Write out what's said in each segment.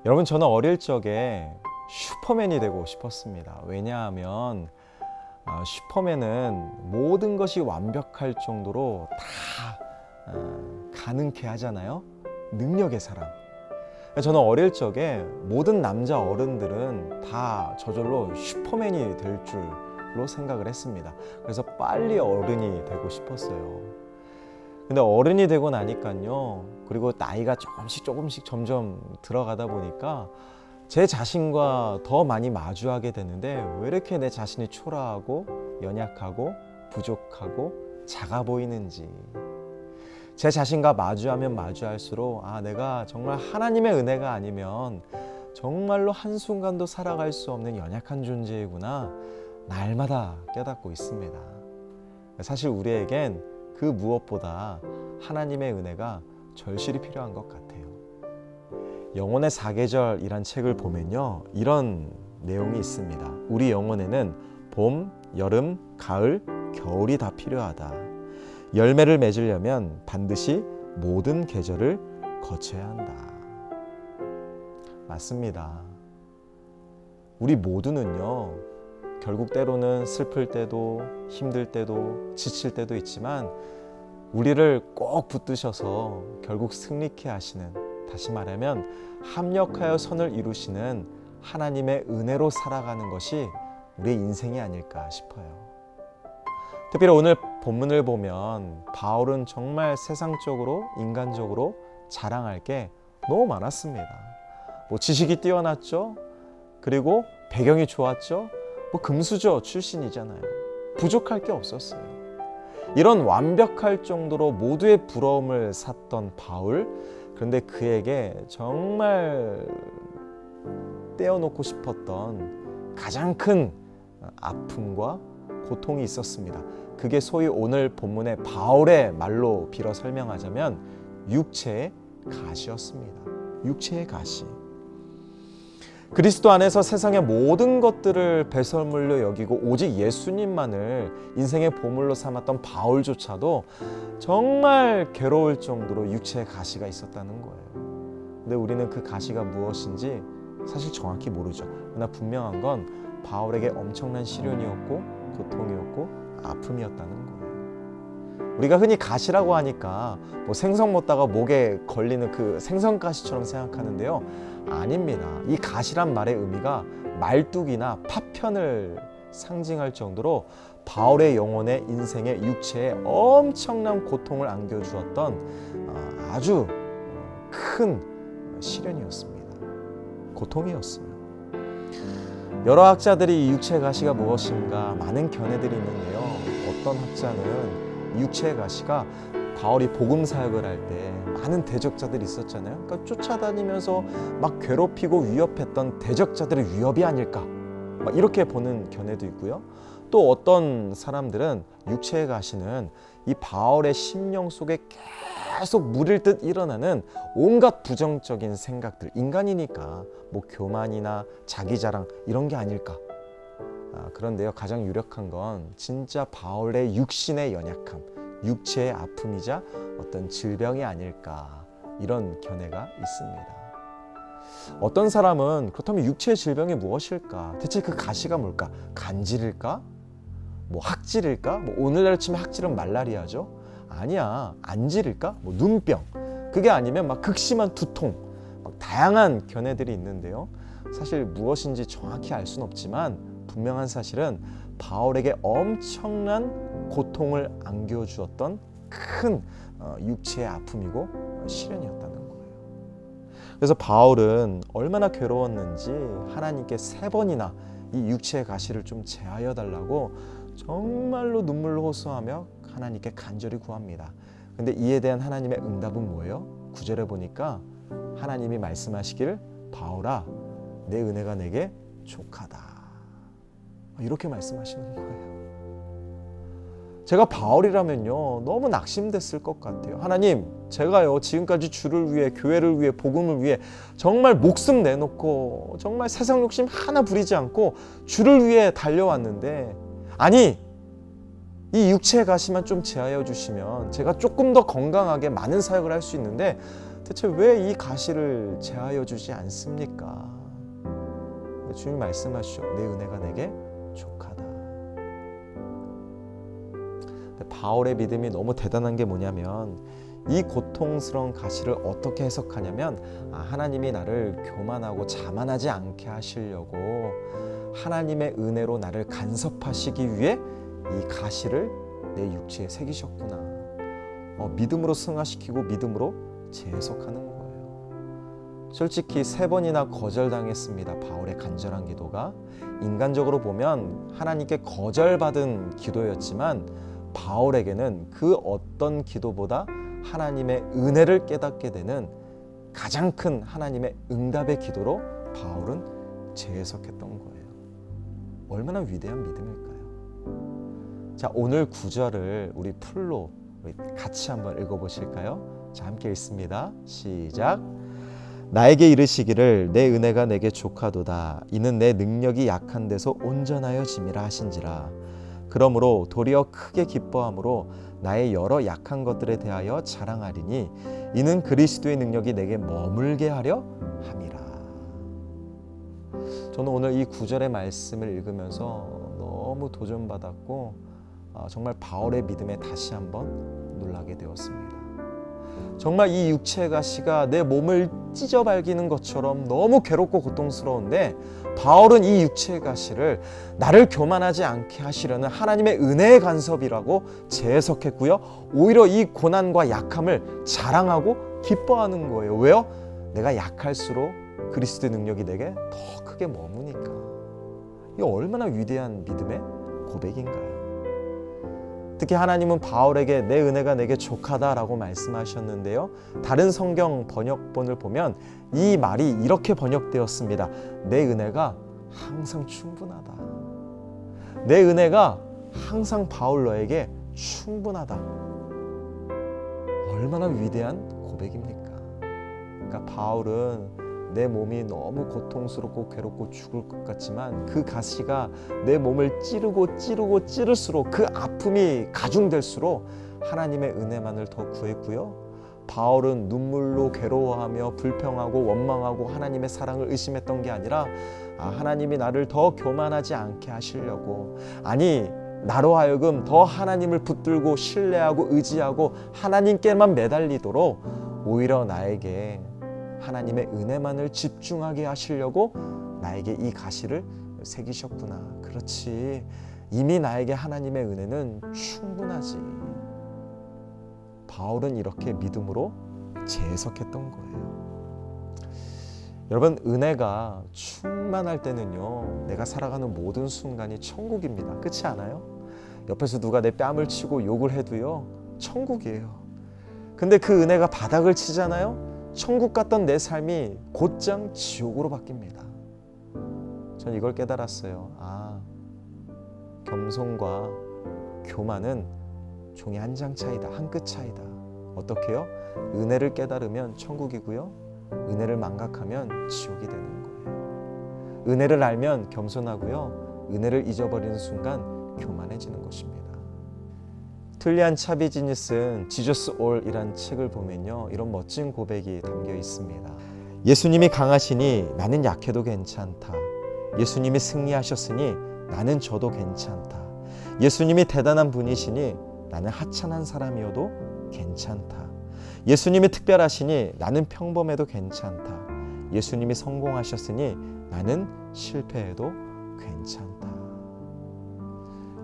여러분, 저는 어릴 적에 슈퍼맨이 되고 싶었습니다. 왜냐하면 슈퍼맨은 모든 것이 완벽할 정도로 다 가능케 하잖아요. 능력의 사람. 저는 어릴 적에 모든 남자 어른들은 다 저절로 슈퍼맨이 될 줄로 생각을 했습니다. 그래서 빨리 어른이 되고 싶었어요. 근데 어른이 되고 나니까요, 그리고 나이가 조금씩 점점 들어가다 보니까 제 자신과 더 많이 마주하게 되는데, 왜 이렇게 내 자신이 초라하고 연약하고 부족하고 작아 보이는지, 제 자신과 마주하면 마주할수록 내가 정말 하나님의 은혜가 아니면 정말로 한순간도 살아갈 수 없는 연약한 존재이구나, 날마다 깨닫고 있습니다. 사실 우리에겐 그 무엇보다 하나님의 은혜가 절실히 필요한 것 같아요. 영혼의 사계절이란 책을 보면요, 이런 내용이 있습니다. 우리 영혼에는 봄, 여름, 가을, 겨울이 다 필요하다. 열매를 맺으려면 반드시 모든 계절을 거쳐야 한다. 맞습니다. 우리 모두는요, 결국 때로는 슬플 때도, 힘들 때도, 지칠 때도 있지만 우리를 꼭 붙드셔서 결국 승리케 하시는, 다시 말하면 합력하여 선을 이루시는 하나님의 은혜로 살아가는 것이 우리의 인생이 아닐까 싶어요. 특별히 오늘 본문을 보면 바울은 정말 세상적으로, 인간적으로 자랑할 게 너무 많았습니다. 지식이 뛰어났죠. 그리고 배경이 좋았죠. 금수저 출신이잖아요. 부족할 게 없었어요. 이런 완벽할 정도로 모두의 부러움을 샀던 바울, 그런데 그에게 정말 떼어놓고 싶었던 가장 큰 아픔과 고통이 있었습니다. 그게 소위 오늘 본문의 바울의 말로 빌어 설명하자면 육체의 가시였습니다. 육체의 가시. 그리스도 안에서 세상의 모든 것들을 배설물로 여기고 오직 예수님만을 인생의 보물로 삼았던 바울조차도 정말 괴로울 정도로 육체의 가시가 있었다는 거예요. 근데 우리는 그 가시가 무엇인지 사실 정확히 모르죠. 그러나 분명한 건 바울에게 엄청난 시련이었고 고통이었고 아픔이었다는 거예요. 우리가 흔히 가시라고 하니까 생선 먹다가 목에 걸리는 그 생선가시처럼 생각하는데요, 아닙니다. 이 가시란 말의 의미가 말뚝이나 파편을 상징할 정도로 바울의 영혼의 인생의 육체에 엄청난 고통을 안겨주었던 아주 큰 시련이었습니다. 고통이었어요. 여러 학자들이 이 육체의 가시가 무엇인가 많은 견해들이 있는데요, 어떤 학자는 육체의 가시가 바울이 복음 사역을 할 때 많은 대적자들이 있었잖아요. 그러니까 쫓아다니면서 막 괴롭히고 위협했던 대적자들의 위협이 아닐까, 이렇게 보는 견해도 있고요. 또 어떤 사람들은 육체의 가시는 이 바울의 심령 속에 계속 물일 듯 일어나는 온갖 부정적인 생각들, 인간이니까 교만이나 자기자랑 이런 게 아닐까. 그런데요, 가장 유력한 건 진짜 바울의 육신의 연약함, 육체의 아픔이자 어떤 질병이 아닐까, 이런 견해가 있습니다. 어떤 사람은 그렇다면 육체의 질병이 무엇일까? 대체 그 가시가 뭘까? 간질일까? 학질일까? 오늘날 치면 학질은 말라리아죠. 아니야. 안질일까? 눈병. 그게 아니면 극심한 두통. 다양한 견해들이 있는데요, 사실 무엇인지 정확히 알 수는 없지만 분명한 사실은 바울에게 엄청난 고통을 안겨주었던 큰 육체의 아픔이고 시련이었다는 거예요. 그래서 바울은 얼마나 괴로웠는지 하나님께 3번이나 이 육체의 가시를 좀 제하여 달라고 정말로 눈물로 호소하며 하나님께 간절히 구합니다. 근데 이에 대한 하나님의 응답은 뭐예요? 9절에 보니까 하나님이 말씀하시길, 바울아, 내 은혜가 내게 족하다, 이렇게 말씀하시는 거예요. 제가 바울이라면요, 너무 낙심됐을 것 같아요. 하나님, 제가요 지금까지 주를 위해, 교회를 위해, 복음을 위해 정말 목숨 내놓고 정말 세상 욕심 하나 부리지 않고 주를 위해 달려왔는데, 아니 이 육체의 가시만 좀 제하여 주시면 제가 조금 더 건강하게 많은 사역을 할 수 있는데 대체 왜 이 가시를 제하여 주지 않습니까? 주님이 말씀하시죠. 내 은혜가 내게 족하다. 바울의 믿음이 너무 대단한 게 뭐냐면 이 고통스러운 가시를 어떻게 해석하냐면 하나님이 나를 교만하고 자만하지 않게 하시려고 하나님의 은혜로 나를 간섭하시기 위해 이 가시를 내 육체에 새기셨구나. 믿음으로 승화시키고 믿음으로 재해석하는 거예요. 솔직히 3번이나 거절당했습니다. 바울의 간절한 기도가. 인간적으로 보면 하나님께 거절받은 기도였지만 바울에게는 그 어떤 기도보다 하나님의 은혜를 깨닫게 되는 가장 큰 하나님의 응답의 기도로 바울은 재해석했던 거예요. 얼마나 위대한 믿음일까요? 자, 오늘 구절을 우리 풀로 같이 한번 읽어보실까요? 자, 함께 읽습니다. 시작. 나에게 이르시기를 내 은혜가 내게 족하도다. 이는 내 능력이 약한 데서 온전하여 짐이라 하신지라. 그러므로 도리어 크게 기뻐함으로 나의 여러 약한 것들에 대하여 자랑하리니 이는 그리스도의 능력이 내게 머물게 하려 함이라. 저는 오늘 이 구절의 말씀을 읽으면서 너무 도전받았고 정말 바울의 믿음에 다시 한번 놀라게 되었습니다. 정말 이 육체의 가시가 내 몸을 찢어발기는 것처럼 너무 괴롭고 고통스러운데 바울은 이 육체의 가시를 나를 교만하지 않게 하시려는 하나님의 은혜의 간섭이라고 재해석했고요. 오히려 이 고난과 약함을 자랑하고 기뻐하는 거예요. 왜요? 내가 약할수록 그리스도의 능력이 내게 더 크게 머무니까. 이게 얼마나 위대한 믿음의 고백인가요? 특히 하나님은 바울에게 내 은혜가 내게 족하다라고 말씀하셨는데요. 다른 성경 번역본을 보면 이 말이 이렇게 번역되었습니다. 내 은혜가 항상 충분하다. 내 은혜가 항상 바울 너에게 충분하다. 얼마나 위대한 고백입니까? 그러니까 바울은 내 몸이 너무 고통스럽고 괴롭고 죽을 것 같지만 그 가시가 내 몸을 찌르고 그 아픔이 가중될수록 하나님의 은혜만을 더 구했고요. 바울은 눈물로 괴로워하며 불평하고 원망하고 하나님의 사랑을 의심했던 게 아니라 하나님이 나를 더 교만하지 않게 하시려고, 아니 나로 하여금 더 하나님을 붙들고 신뢰하고 의지하고 하나님께만 매달리도록 오히려 나에게 하나님의 은혜만을 집중하게 하시려고 나에게 이 가시를 새기셨구나. 그렇지, 이미 나에게 하나님의 은혜는 충분하지. 바울은 이렇게 믿음으로 재해석했던 거예요. 여러분, 은혜가 충만할 때는요, 내가 살아가는 모든 순간이 천국입니다. 그렇지 않아요? 옆에서 누가 내 뺨을 치고 욕을 해도요, 천국이에요. 근데 그 은혜가 바닥을 치잖아요? 천국 같던 내 삶이 곧장 지옥으로 바뀝니다. 전 이걸 깨달았어요. 겸손과 교만은 종이 한 장 차이다, 한 끗 차이다. 어떻게요? 은혜를 깨달으면 천국이고요, 은혜를 망각하면 지옥이 되는 거예요. 은혜를 알면 겸손하고요, 은혜를 잊어버리는 순간 교만해지는 것입니다. 툴리안 차비진이 쓴 지저스 올이란 책을 보면요, 이런 멋진 고백이 담겨 있습니다. 예수님이 강하시니 나는 약해도 괜찮다. 예수님이 승리하셨으니 나는 져도 괜찮다. 예수님이 대단한 분이시니 나는 하찮은 사람이어도 괜찮다. 예수님이 특별하시니 나는 평범해도 괜찮다. 예수님이 성공하셨으니 나는 실패해도 괜찮다.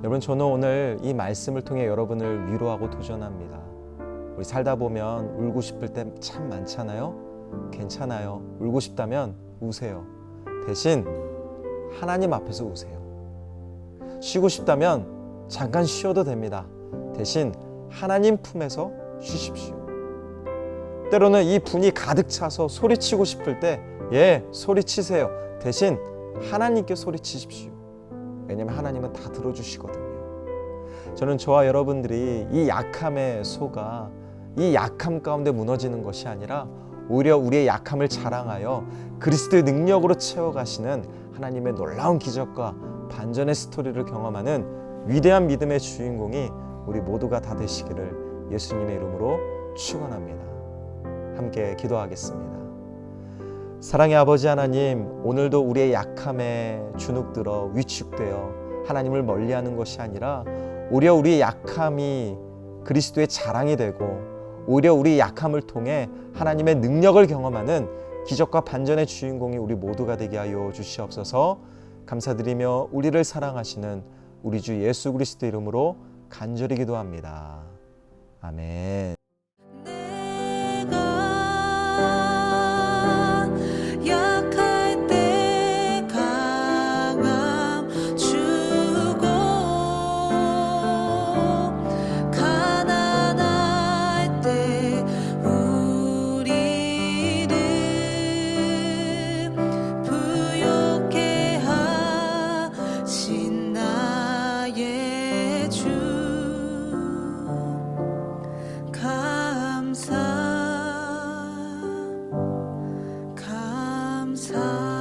여러분, 저는 오늘 이 말씀을 통해 여러분을 위로하고 도전합니다. 우리 살다 보면 울고 싶을 때 참 많잖아요. 괜찮아요. 울고 싶다면 우세요. 대신 하나님 앞에서 우세요. 쉬고 싶다면 잠깐 쉬어도 됩니다. 대신 하나님 품에서 쉬십시오. 때로는 이 분이 가득 차서 소리치고 싶을 때 소리치세요. 대신 하나님께 소리치십시오. 왜냐하면 하나님은 다 들어주시거든요. 저는 저와 여러분들이 이 약함에 속아 이 약함 가운데 무너지는 것이 아니라 오히려 우리의 약함을 자랑하여 그리스도의 능력으로 채워가시는 하나님의 놀라운 기적과 반전의 스토리를 경험하는 위대한 믿음의 주인공이 우리 모두가 다 되시기를 예수님의 이름으로 축원합니다. 함께 기도하겠습니다. 사랑의 아버지 하나님, 오늘도 우리의 약함에 주눅들어 위축되어 하나님을 멀리하는 것이 아니라 오히려 우리의 약함이 그리스도의 자랑이 되고 오히려 우리의 약함을 통해 하나님의 능력을 경험하는 기적과 반전의 주인공이 우리 모두가 되게 하여 주시옵소서. 감사드리며 우리를 사랑하시는 우리 주 예수 그리스도 이름으로 간절히 기도합니다. 아멘. 감사